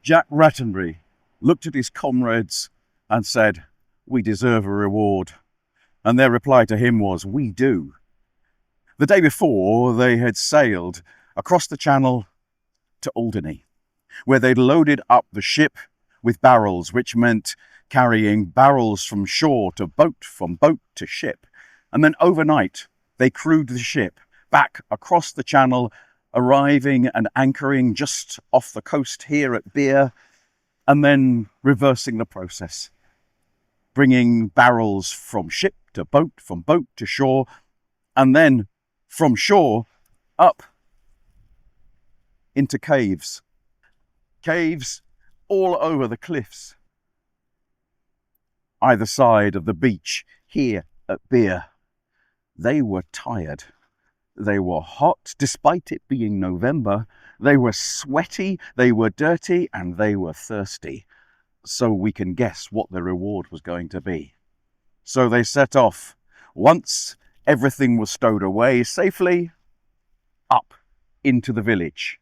Jack Rattenbury looked at his comrades and said, "We deserve a reward." And their reply to him was, "We do." The day before, they had sailed across the channel to Alderney, where they'd loaded up the ship with barrels, which meant carrying barrels from shore to boat, from boat to ship. And then overnight, they crewed the ship back across the channel, arriving and anchoring just off the coast here at Beer, and then reversing the process, bringing barrels from ship to boat, from boat to shore, and then from shore up into caves. Caves all over the cliffs, either side of the beach here at Beer. They were tired. They were hot, despite it being November. They were sweaty, they were dirty, and they were thirsty. So we can guess what the reward was going to be. So they set off. Once everything was stowed away safely, up into the village.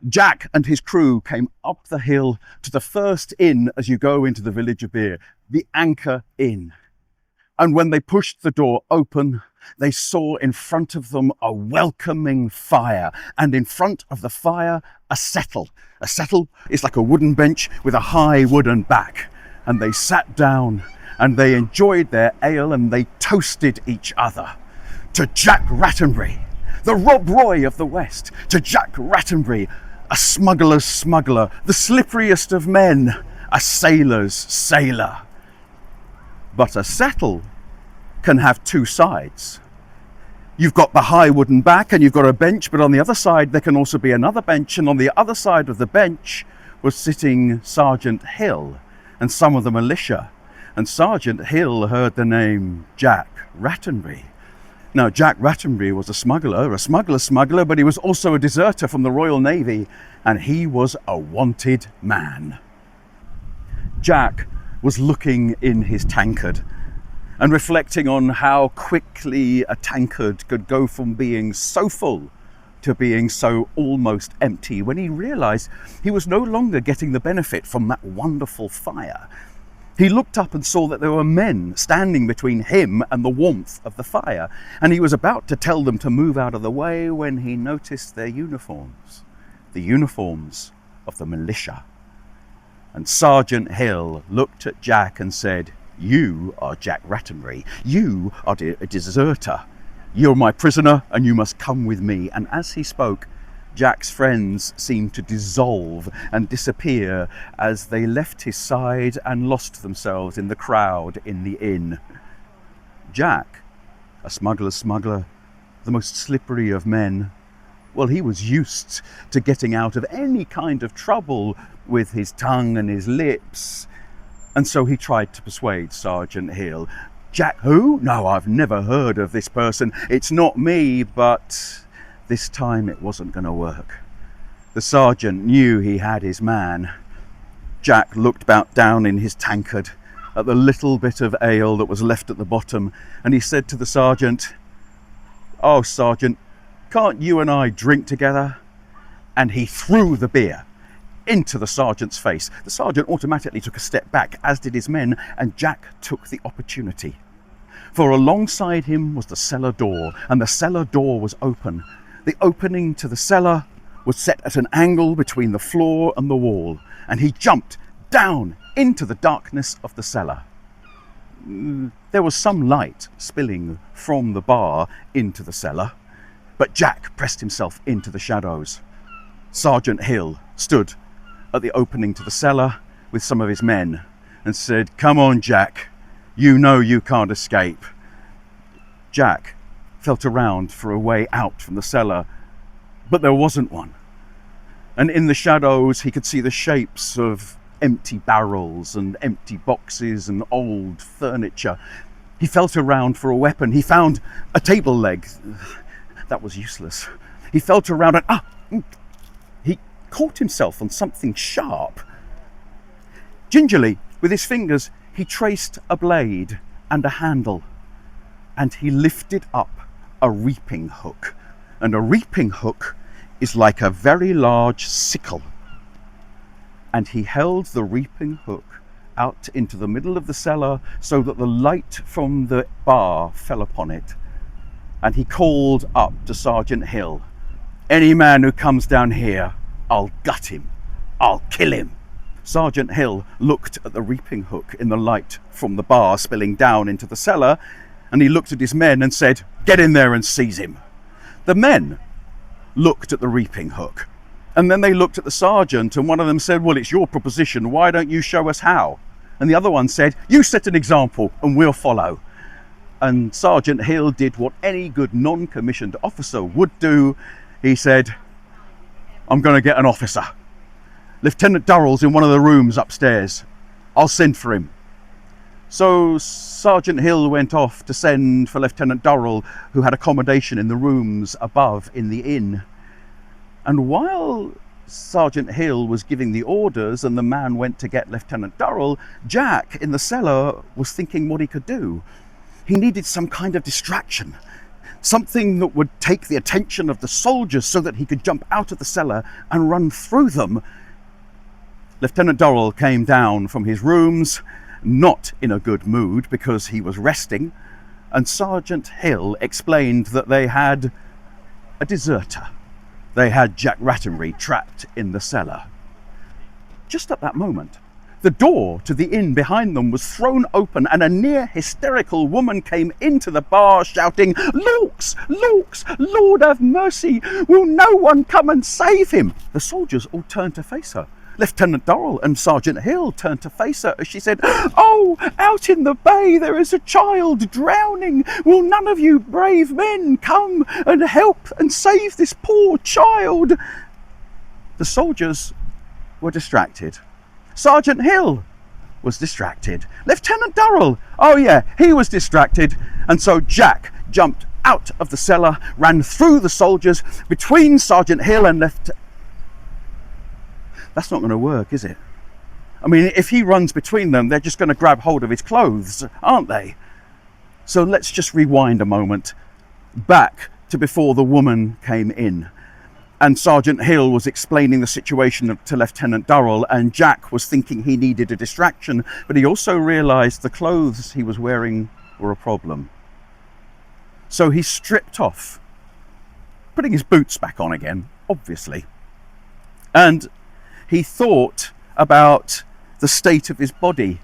Jack and his crew came up the hill to the first inn as you go into the village of Beer, the Anchor Inn. And when they pushed the door open, they saw in front of them a welcoming fire, and in front of the fire, a settle. A settle is like a wooden bench with a high wooden back. And they sat down and they enjoyed their ale and they toasted each other. To Jack Rattenbury, the Rob Roy of the West. To Jack Rattenbury, a smuggler's smuggler, the slipperiest of men, a sailor's sailor. But a settle can have two sides. You've got the high wooden back and you've got a bench, but on the other side there can also be another bench, and on the other side of the bench was sitting Sergeant Hill and some of the militia. And Sergeant Hill heard the name Jack Rattenbury. Now, Jack Rattenbury was a smuggler, but he was also a deserter from the Royal Navy, and he was a wanted man. Jack was looking in his tankard and reflecting on how quickly a tankard could go from being so full to being so almost empty, when he realized he was no longer getting the benefit from that wonderful fire. He looked up and saw that there were men standing between him and the warmth of the fire, and he was about to tell them to move out of the way when he noticed their uniforms, the uniforms of the militia. And Sergeant Hill looked at Jack and said, "You are Jack Rattenbury. You are a deserter. You're my prisoner and you must come with me." And as he spoke, Jack's friends seemed to dissolve and disappear as they left his side and lost themselves in the crowd in the inn. Jack, a smuggler's smuggler, the most slippery of men, well, he was used to getting out of any kind of trouble with his tongue and his lips. And so he tried to persuade Sergeant Hill. "Jack who? No, I've never heard of this person. It's not me," but this time it wasn't going to work. The sergeant knew he had his man. Jack looked about down in his tankard at the little bit of ale that was left at the bottom, and he said to the sergeant, "Oh, Sergeant, can't you and I drink together?" And he threw the beer into the sergeant's face. The sergeant automatically took a step back, as did his men, and Jack took the opportunity. For alongside him was the cellar door, and the cellar door was open. The opening to the cellar was set at an angle between the floor and the wall, and he jumped down into the darkness of the cellar. There was some light spilling from the bar into the cellar, but Jack pressed himself into the shadows. Sergeant Hill stood at the opening to the cellar with some of his men and said, "Come on, Jack, you know you can't escape." Jack felt around for a way out from the cellar, but there wasn't one. And in the shadows he could see the shapes of empty barrels and empty boxes and old furniture. He felt around for a weapon. He found a table leg. That was useless. He felt around and he caught himself on something sharp. Gingerly, with his fingers, he traced a blade and a handle, and he lifted up a reaping hook. And a reaping hook is like a very large sickle. And he held the reaping hook out into the middle of the cellar so that the light from the bar fell upon it. And he called up to Sergeant Hill, "Any man who comes down here, I'll gut him. I'll kill him." Sergeant Hill looked at the reaping hook in the light from the bar spilling down into the cellar, and he looked at his men and said, "Get in there and seize him." The men looked at the reaping hook, and then they looked at the sergeant, and one of them said, "Well, it's your proposition. Why don't you show us how?" And the other one said, "You set an example and we'll follow." And Sergeant Hill did what any good non-commissioned officer would do. He said, "I'm going to get an officer. Lieutenant Durrell's in one of the rooms upstairs. I'll send for him." So Sergeant Hill went off to send for Lieutenant Durrell, who had accommodation in the rooms above in the inn. And while Sergeant Hill was giving the orders and the man went to get Lieutenant Durrell, Jack in the cellar was thinking what he could do. He needed some kind of distraction, something that would take the attention of the soldiers so that he could jump out of the cellar and run through them. Lieutenant Durrell came down from his rooms, not in a good mood because he was resting, and Sergeant Hill explained that they had a deserter. They had Jack Rattenbury trapped in the cellar. Just at that moment, the door to the inn behind them was thrown open and a near hysterical woman came into the bar shouting, "Lawks! Lawks! Lord have mercy! Will no one come and save him?" The soldiers all turned to face her. Lieutenant Durrell and Sergeant Hill turned to face her as she said, "Oh, out in the bay there is a child drowning. Will none of you brave men come and help and save this poor child?" The soldiers were distracted. Sergeant Hill was distracted. Lieutenant Durrell, oh yeah, he was distracted. And so Jack jumped out of the cellar, ran through the soldiers, between Sergeant Hill and That's not going to work, is it? I mean, if he runs between them, they're just going to grab hold of his clothes, aren't they? So let's just rewind a moment back to before the woman came in. And Sergeant Hill was explaining the situation to Lieutenant Durrell, and Jack was thinking he needed a distraction, but he also realised the clothes he was wearing were a problem. So he stripped off, putting his boots back on again, obviously. And he thought about the state of his body.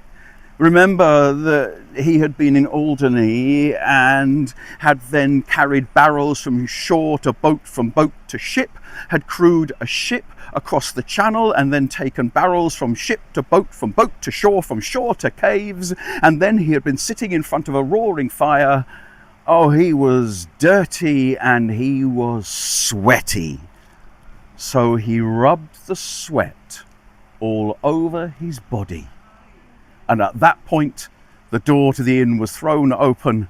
Remember that he had been in Alderney and had then carried barrels from shore to boat, from boat to ship, had crewed a ship across the channel and then taken barrels from ship to boat, from boat to shore, from shore to caves, and then he had been sitting in front of a roaring fire. Oh, he was dirty and he was sweaty. So he rubbed the sweat all over his body. And at that point, the door to the inn was thrown open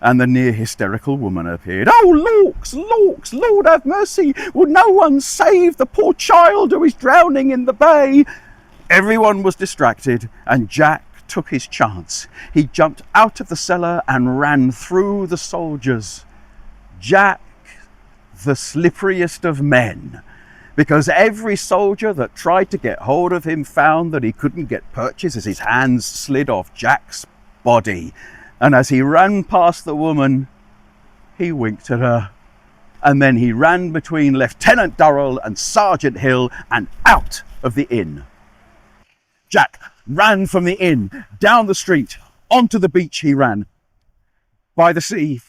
and the near hysterical woman appeared. "Oh, Lawks, Lawks, Lord have mercy! Will no one save the poor child who is drowning in the bay?" Everyone was distracted and Jack took his chance. He jumped out of the cellar and ran through the soldiers. Jack, the slipperiest of men, because every soldier that tried to get hold of him found that he couldn't get purchase as his hands slid off Jack's body. And as he ran past the woman, he winked at her. And then he ran between Lieutenant Durrell and Sergeant Hill and out of the inn. Jack ran from the inn, down the street, onto the beach he ran. By the sea,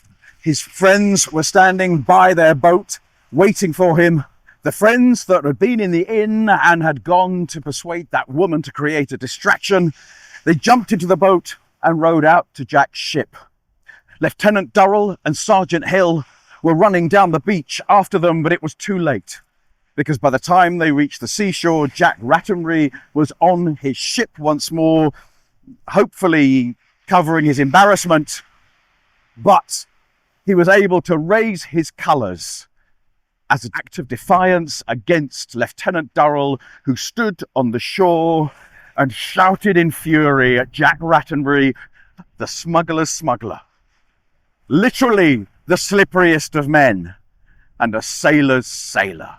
his friends were standing by their boat, waiting for him. The friends that had been in the inn and had gone to persuade that woman to create a distraction, they jumped into the boat and rowed out to Jack's ship. Lieutenant Durrell and Sergeant Hill were running down the beach after them, but it was too late, because by the time they reached the seashore, Jack Rattenbury was on his ship once more, hopefully covering his embarrassment, but he was able to raise his colours as an act of defiance against Lieutenant Durrell, who stood on the shore and shouted in fury at Jack Rattenbury, the smuggler's smuggler. Literally the slipperiest of men and a sailor's sailor.